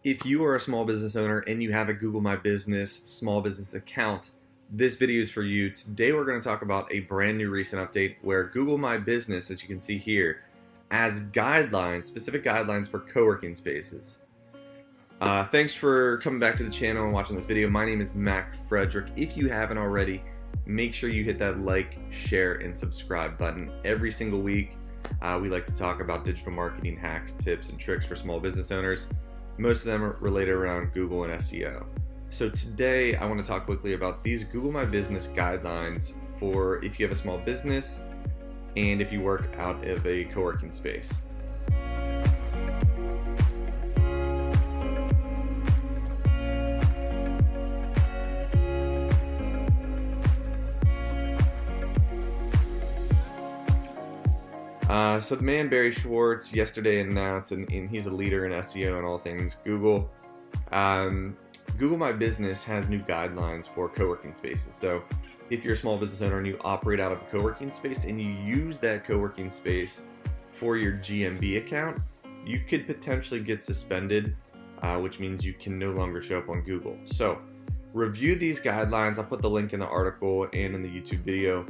If you are a small business owner and you have a Google My Business small business account, this video is for you. Today we're going to talk about a brand new recent update where Google My Business, as you can see here, adds guidelines, specific guidelines for co-working spaces. Thanks for coming back to the channel and watching this video. My name is Mac Frederick. If you haven't already, make sure you hit that like, share, and subscribe button. Every single week, we like to talk about digital marketing hacks, tips, and tricks for small business owners. Most of them are related around Google and SEO. So today I want to talk quickly about these Google My Business guidelines for if you have a small business and if you work out of a co-working space. So the man Barry Schwartz yesterday announced, and he's a leader in SEO and all things Google. Google My Business has new guidelines for co-working spaces. So if you're a small business owner and you operate out of a co-working space and you use that co-working space for your GMB account, you could potentially get suspended, which means you can no longer show up on Google. So review these guidelines. I'll put the link in the article and in the YouTube video.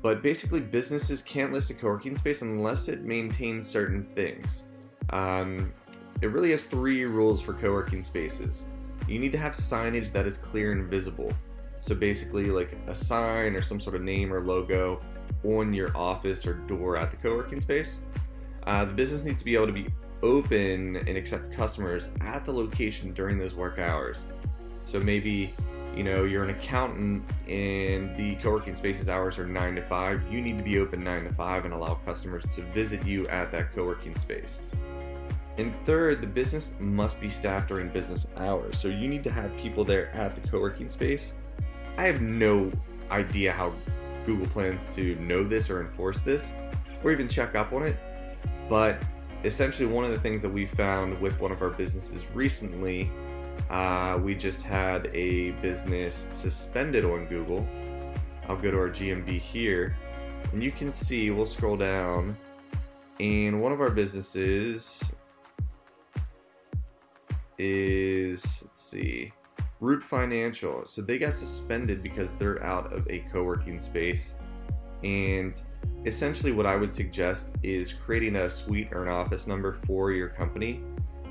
But basically, businesses can't list a co-working space unless it maintains certain things. It really has three rules for co-working spaces. You need to have signage that is clear and visible. So basically, like a sign or some sort of name or logo on your office or door at the co-working space. The business needs to be able to be open and accept customers at the location during those work hours. So maybe, you know, you're an accountant and the co-working space's hours are 9 to 5. You need to be open 9 to 5 and allow customers to visit you at that co-working space. And third, the business must be staffed during business hours. So you need to have people there at the co-working space. I have no idea how Google plans to know this or enforce this or even check up on it. But essentially, one of the things that we found with one of our businesses recently, we just had a business suspended on Google. I'll go to our GMB here, and you can see, we'll scroll down, and one of our businesses is, let's see, Root Financial. So they got suspended because they're out of a co-working space. And essentially what I would suggest is creating a suite or an office number for your company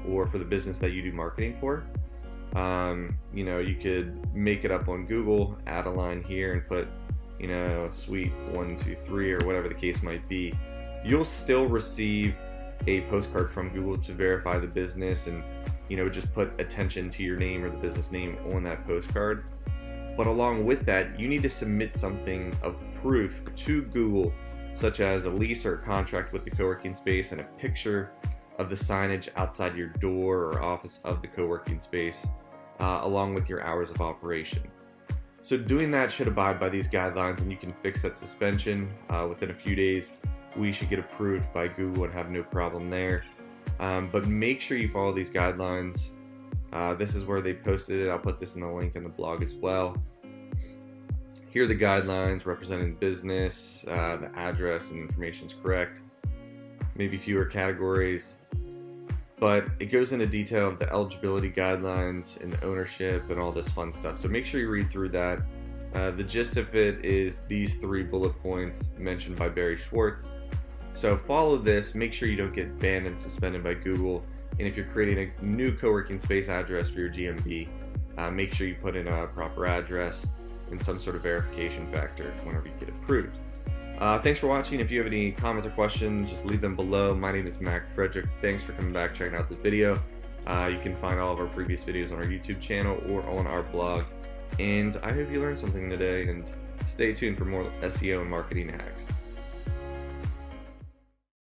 or for the business that you do marketing for. You know, you could make it up on Google, add a line here and put, you know, suite 123 or whatever the case might be. You'll still receive a postcard from Google to verify the business and, you know, just put attention to your name or the business name on that postcard. But along with that, you need to submit something of proof to Google, such as a lease or a contract with the co-working space and a picture of the signage outside your door or office of the co-working space, along with your hours of operation. So doing that should abide by these guidelines, and you can fix that suspension within a few days. We should get approved by Google and have no problem there. But make sure you follow these guidelines. This is where they posted it. I'll put this in the link in the blog as well. Here are the guidelines representing business, the address and information is correct. Maybe fewer categories. But it goes into detail of the eligibility guidelines and the ownership and all this fun stuff. So make sure you read through that. The gist of it is these three bullet points mentioned by Barry Schwartz. So follow this, make sure you don't get banned and suspended by Google. And if you're creating a new co-working space address for your GMB, make sure you put in a proper address and some sort of verification factor whenever you get approved. Thanks for watching. If you have any comments or questions, just leave them below. My name is Mac Frederick. Thanks for coming back, checking out the video. You can find all of our previous videos on our YouTube channel or on our blog. And I hope you learned something today, and stay tuned for more SEO and marketing hacks.